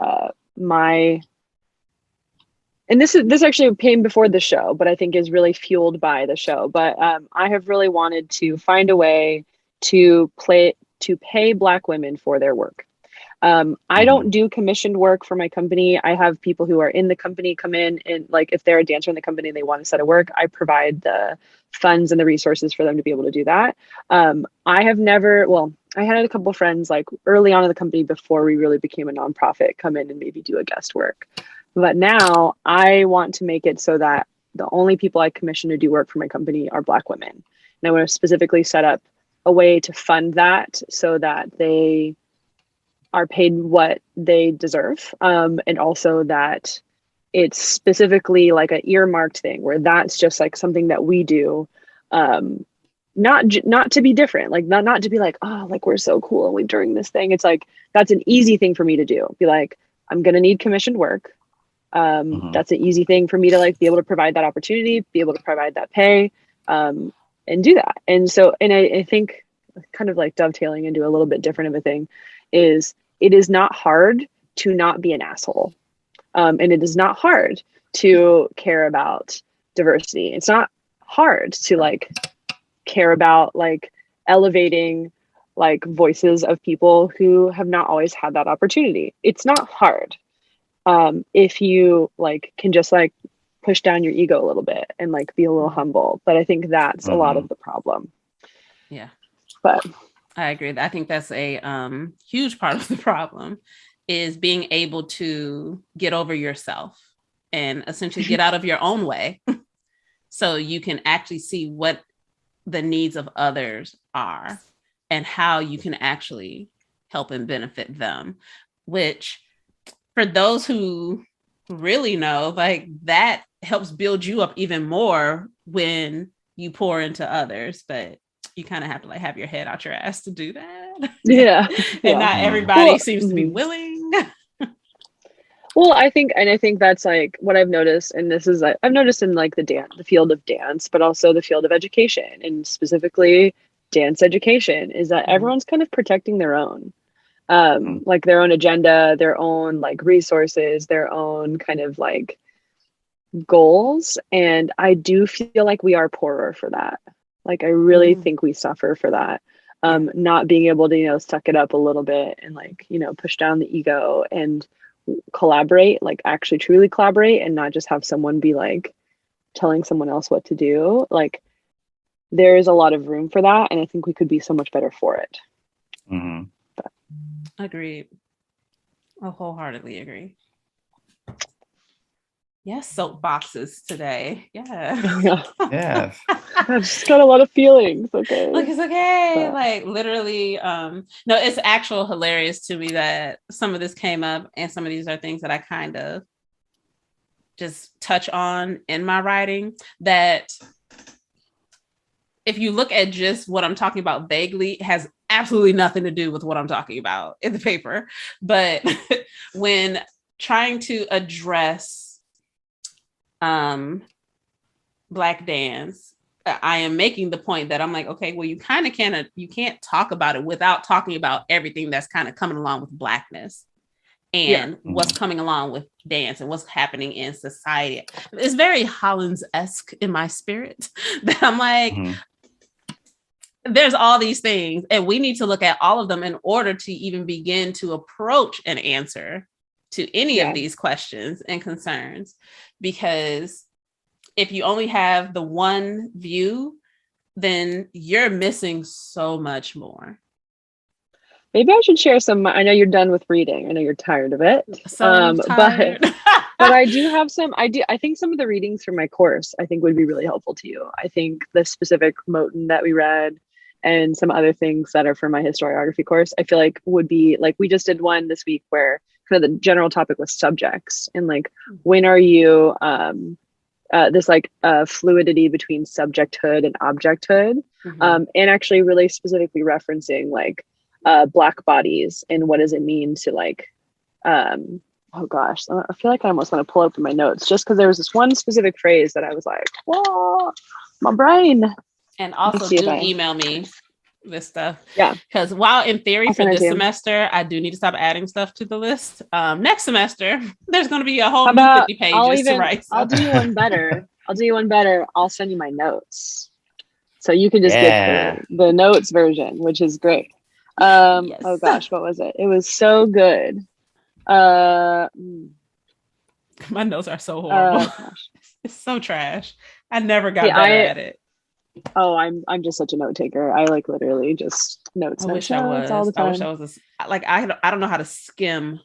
and this actually came before the show, but I think is really fueled by the show. But I have really wanted to find a way to pay Black women for their work. I don't do commissioned work for my company. I have people who are in the company come in, and like if they're a dancer in the company and they want a set of work, I provide the funds and the resources for them to be able to do that. I had a couple of friends like early on in the company before we really became a nonprofit come in and maybe do a guest work. But now I want to make it so that the only people I commission to do work for my company are Black women. And I want to specifically set up a way to fund that so that they are paid what they deserve. And also that it's specifically like an earmarked thing where that's just like something that we do. Not to be different, like not to be like, oh, like we're so cool during this thing. It's like, that's an easy thing for me to do. Be like, I'm going to need commissioned work. That's an easy thing for me to like be able to provide that opportunity, be able to provide that pay, and do that. And so, and I think kind of like dovetailing into a little bit different of a thing is it is not hard to not be an asshole. And it is not hard to care about diversity. It's not hard to like care about like elevating like voices of people who have not always had that opportunity. It's not hard. If you like can just like push down your ego a little bit and like be a little humble. But I think that's a lot of the problem. Yeah. But I agree. I think that's a huge part of the problem is being able to get over yourself and essentially get out of your own way so you can actually see what the needs of others are and how you can actually help and benefit them, which for those who really know, like that helps build you up even more when you pour into others. But you kind of have to like have your head out your ass to do that. Yeah. And not everybody seems to be willing. Well, I think that's like what I've noticed, and this is I've noticed in like the field of dance, but also the field of education, and specifically dance education, is that everyone's kind of protecting their own, like their own agenda, their own like resources, their own kind of like goals. And I do feel like we are poorer for that. Like I really think we suffer for that. Not being able to, suck it up a little bit and like, push down the ego and collaborate, like actually truly collaborate, and not just have someone be like telling someone else what to do. Like there is a lot of room for that, and I think we could be so much better for it. Agreed. I wholeheartely agree. Yes, soapboxes today. Yeah. Yeah. I've just got a lot of feelings. Okay. Like it's okay. But like literally, no, it's actual hilarious to me that some of this came up, and some of these are things that I kind of just touch on in my writing, that if you look at just what I'm talking about vaguely, it has absolutely nothing to do with what I'm talking about in the paper. But when trying to address Black dance, I am making the point that I'm like, okay, well, you kind of can't talk about it without talking about everything that's kind of coming along with Blackness and what's coming along with dance and what's happening in society. It's very Hollins-esque in my spirit that I'm like, there's all these things, and we need to look at all of them in order to even begin to approach an answer to any of these questions and concerns. Because if you only have the one view, then you're missing so much more. Maybe I should share some. I know you're done with reading. I know you're tired of it. So tired. But I do have some. I think some of the readings from my course I think would be really helpful to you. I think the specific Moten that we read and some other things that are for my historiography course, I feel like would be like, we just did one this week where kind of the general topic was subjects, and like when are you this like fluidity between subjecthood and objecthood, and actually really specifically referencing like Black bodies and what does it mean to like oh gosh, I feel like I almost want to pull open my notes just because there was this one specific phrase that I was like, whoa, my brain. And also do email me this stuff. Yeah. Because while in theory for this semester, I do need to stop adding stuff to the list. Next semester, there's going to be a whole new 50 pages to write. I'll do you one better. I'll send you my notes. So you can just get the notes version, which is great. Yes. Oh gosh, what was it? It was so good. My notes are so horrible. It's so trash. I never got better at it. Oh, I'm just such a note taker. I like literally just notes. I wish I was all the time. I wish I was like I don't know how to skim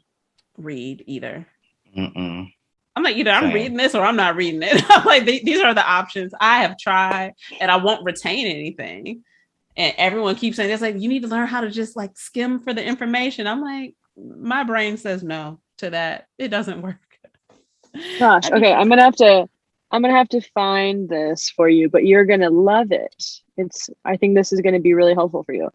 read either. I'm like, either I'm reading this or I'm not reading it. I'm like, these are the options. I have tried and I won't retain anything. And everyone keeps saying it's like, you need to learn how to just like skim for the information. I'm like, my brain says no to that. It doesn't work. Gosh, okay. I'm gonna have to find this for you, but you're gonna love it. I think this is gonna be really helpful for you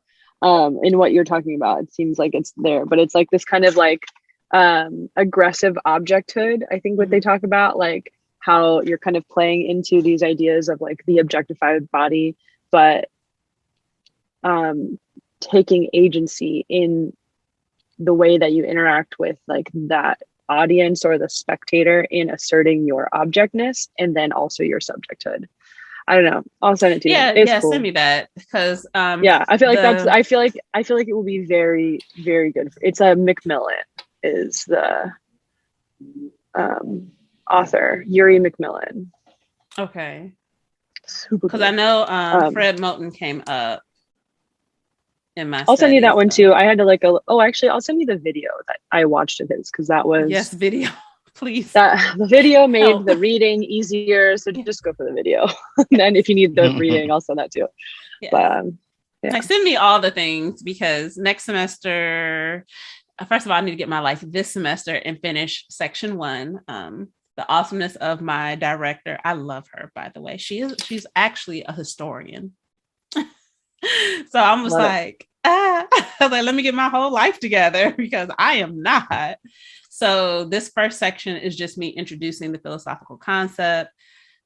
in what you're talking about. It seems like it's there, but it's like this kind of like aggressive objecthood. I think what they talk about, like how you're kind of playing into these ideas of like the objectified body, but taking agency in the way that you interact with like that audience or the spectator in asserting your objectness and then also your subjecthood. I don't know. I'll send it to you. Yeah, cool. Send me that because I feel like I feel like it will be very, very good. It's a Macmillan is the author, Yuri Macmillan. Okay. Super. Because I know Fred Moten came up in my I'll send you that one too. I had to actually I'll send you the video that I watched of his because that was video. Please. The video made the reading easier, so just go for the video. And then if you need the reading, I'll send that too. Yes. But like, send me all the things, because next semester, first of all, I need to get my life this semester and finish section 1. The awesomeness of my director. I love her, by the way. She's actually a historian. So I was like, I was like, let me get my whole life together, because I am not. So this first section is just me introducing the philosophical concept,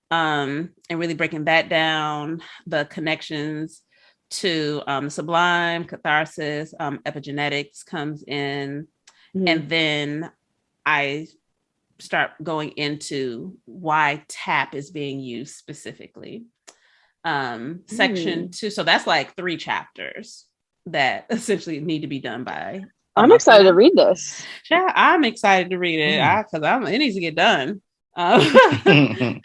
and really breaking that down, the connections to sublime, catharsis, epigenetics comes in. And then I start going into why TAP is being used specifically. Section 2. So that's like 3 chapters that essentially need to be done by. I'm excited to read this. Yeah, I'm excited to read it because it needs to get done. But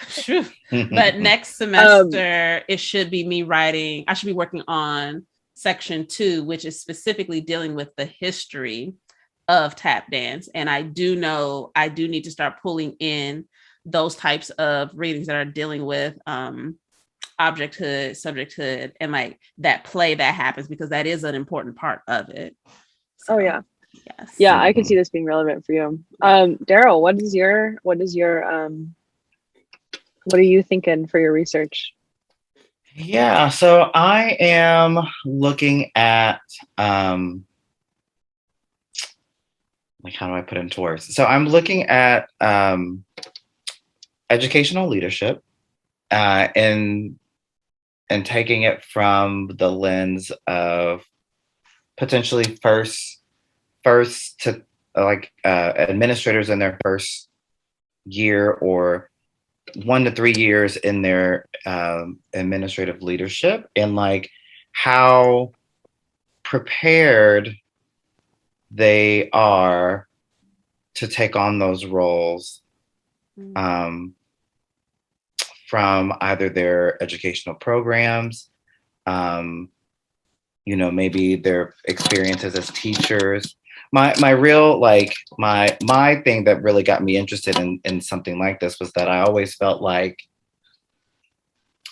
next semester, it should be me writing. I should be working on section 2, which is specifically dealing with the history of tap dance. And I do know I do need to start pulling in those types of readings that are dealing with objecthood, subjecthood, and like that play that happens, because that is an important part of it. So, yes. Yeah, I can see this being relevant for you. Daryl, what are you thinking for your research? Yeah, so I am looking at like, how do I put it into words? So I'm looking at educational leadership and taking it from the lens of potentially first to like administrators in their first year or 1 to 3 years in their administrative leadership, and like how prepared they are to take on those roles from either their educational programs, maybe their experiences as teachers. My real, like, my thing that really got me interested in something like this was that I always felt like,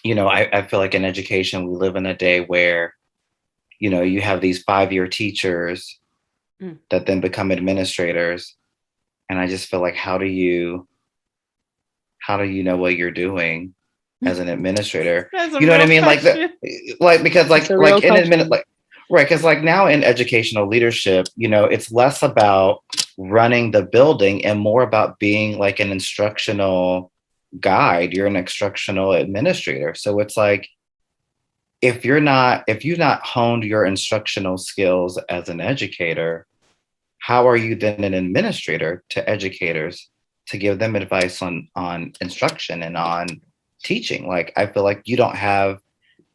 I feel like in education, we live in a day where, you have these 5-year teachers that then become administrators. And I just feel like, how do you know what you're doing as an administrator? You know what I mean? Question. Right, because like now in educational leadership, it's less about running the building and more about being like an instructional guide. You're an instructional administrator. So it's like, if you've not honed your instructional skills as an educator, how are you then an administrator to educators to give them advice on instruction and on teaching? Like, I feel like you don't have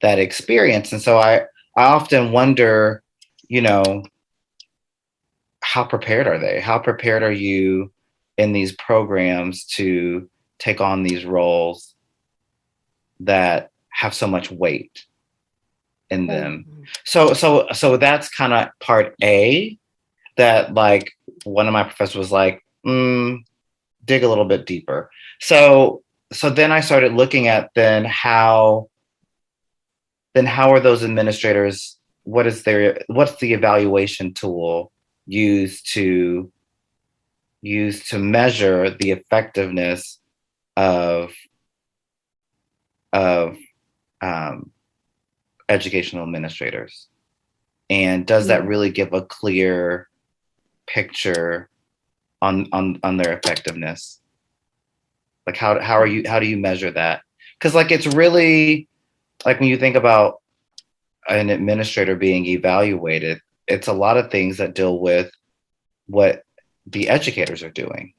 that experience. And so I often wonder, how prepared are they? How prepared are you in these programs to take on these roles that have so much weight in them? So that's kind of part A, that like one of my professors was like, dig a little bit deeper. So then I started looking at then how are those administrators, what's the evaluation tool used to measure the effectiveness of educational administrators? And does that really give a clear picture on their effectiveness? Like, how do you measure that? Because like, it's really like, when you think about an administrator being evaluated, it's a lot of things that deal with what the educators are doing.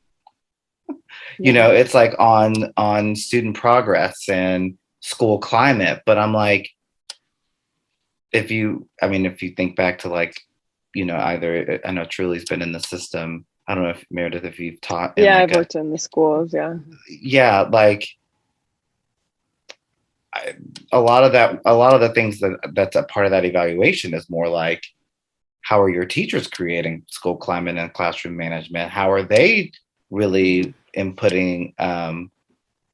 It's like on student progress and school climate. But I'm like, if you think back to like, either, I know Truly's been in the system. I don't know if Meredith, if you've taught. Yeah, I've worked in the schools. Yeah. Yeah, like a lot of the things that's a part of that evaluation is more like, how are your teachers creating school climate and classroom management? How are they really inputting,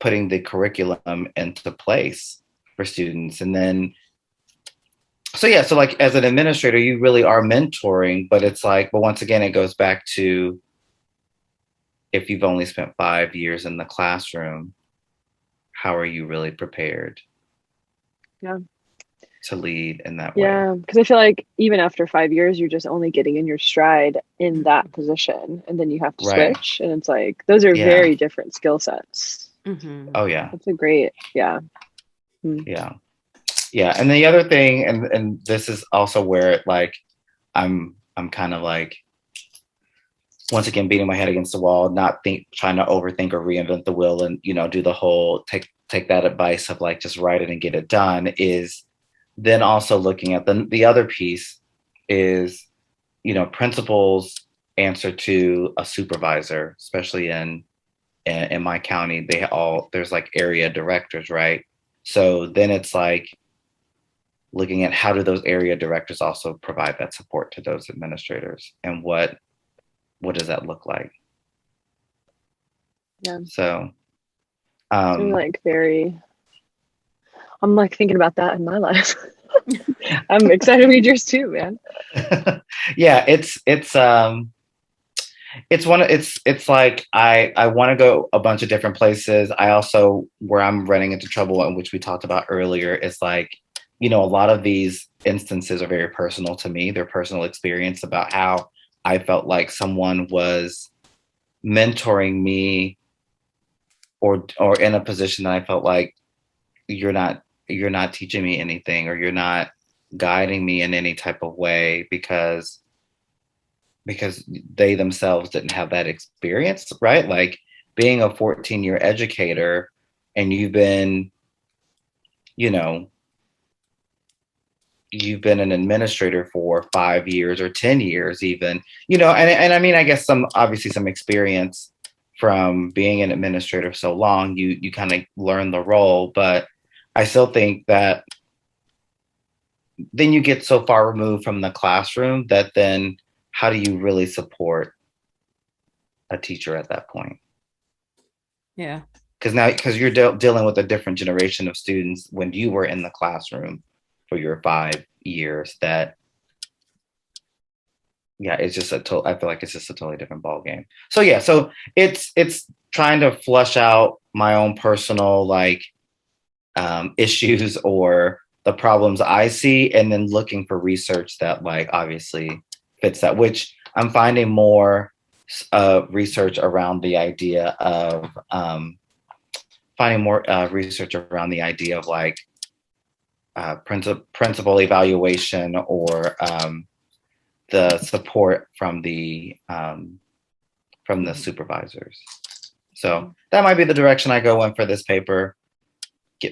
putting the curriculum into place for students. And then, so yeah, so like as an administrator, you really are mentoring, but it's like, but once again, it goes back to, if you've only spent 5 years in the classroom, how are you really prepared? Yeah. To lead in that way. Yeah, because I feel like even after 5 years, you're just only getting in your stride in that position, and then you have to switch, and it's like those are very different skill sets. Oh yeah, that's a great yeah. And the other thing, and this is also where like I'm kind of like, once again, beating my head against the wall, trying to overthink or reinvent the wheel, and do the whole take that advice of like just write it and get it done, is then also looking at the other piece is, principals answer to a supervisor, especially in my county. There's like area directors, right? So then it's like looking at how do those area directors also provide that support to those administrators, and what does that look like? Yeah. So I'm like thinking about that in my life. I'm excited to read yours too, man. Yeah, it's like I want to go a bunch of different places. I also, where I'm running into trouble, and which we talked about earlier, is like, a lot of these instances are very personal to me. They're personal experience about how I felt like someone was mentoring me, or in a position that I felt like you're not teaching me anything, or you're not guiding me in any type of way, because they themselves didn't have that experience, right? Like being a 14-year educator, and you've been an administrator for 5 years or 10 years even, and I mean, I guess some experience from being an administrator so long, you kind of learn the role, but I still think that then you get so far removed from the classroom that then how do you really support a teacher at that point? Yeah. Because you're dealing with a different generation of students when you were in the classroom for your 5 years. That, yeah, it's just I feel like it's just a totally different ball game. So yeah, so it's trying to flush out my own personal like issues or the problems I see, and then looking for research that like obviously fits that, which I'm finding more research around the idea of research around the idea of like principal evaluation, or the support from the supervisors. So that might be the direction I go in for this paper.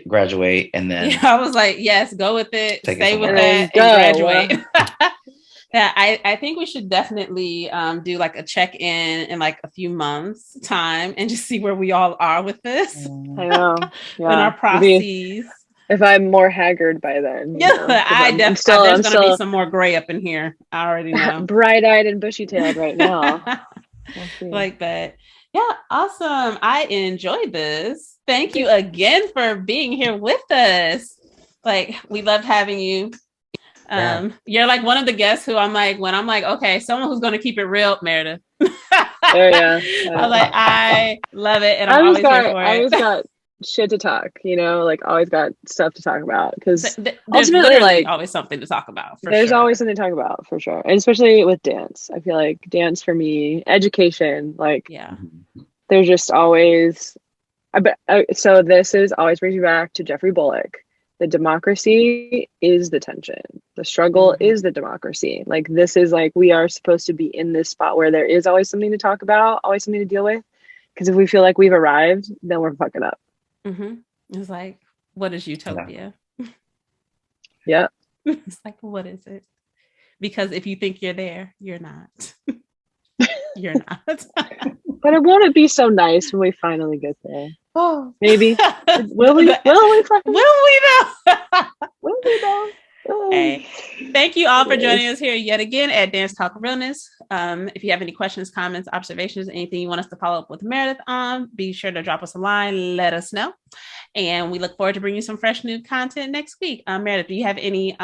Graduate, and then I was like, yes, go with it, stay with that, and graduate. Yeah, I think we should definitely do like a check-in in like a few months time, and just see where we all are with this. I know. Yeah. In our processes. Maybe if I'm more haggard by then. Yeah, there's going to be some more gray up in here. I already know. Bright-eyed and bushy-tailed right now. Like that. Yeah, awesome. I enjoyed this. Thank you again for being here with us. Like, we loved having you. You're like one of the guests who I'm like, when I'm like, okay, someone who's going to keep it real, Meredith. Yeah. I was like, I love it, and I'm always here for it. I always got shit to talk, like always got stuff to talk about, because ultimately, like, always something to talk about. There's always something to talk about, for sure, and especially with dance. I feel like dance for me, education, like, there's just always. So this is always brings you back to Jeffrey Bullock. The democracy is the tension. The struggle is the democracy. Like, this is like, we are supposed to be in this spot where there is always something to talk about, always something to deal with. Because if we feel like we've arrived, then we're fucking up. It's like, what is utopia? Yeah. It's like, what is it? Because if you think you're there, you're not. You're not. But it won't be so nice when we finally get there. Oh, maybe. Will we? Will we? Will we know? Will we know? Hey, thank you all for joining us here yet again at Dance Talk Realness. If you have any questions, comments, observations, anything you want us to follow up with Meredith on, be sure to drop us a line, let us know. And we look forward to bringing you some fresh new content next week. Meredith, do you have any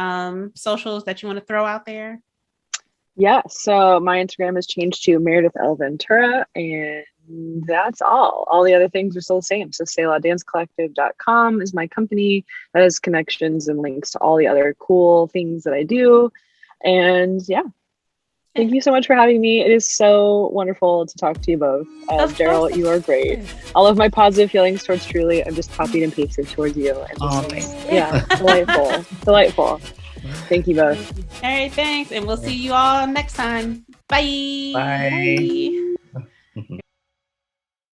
socials that you want to throw out there? Yeah, so my Instagram has changed to Meredith L. Ventura, and that's all the other things are still the same. So SayLaDanceCollective.com is my company that has connections and links to all the other cool things that I do. And yeah, thank you so much for having me. It is so wonderful to talk to you both. Daryl, you are great. All of my positive feelings towards Truly, I'm just copied and pasted towards you. And yeah, delightful. Thank you both. All right, thanks, and we'll see you all next time. Bye. Bye.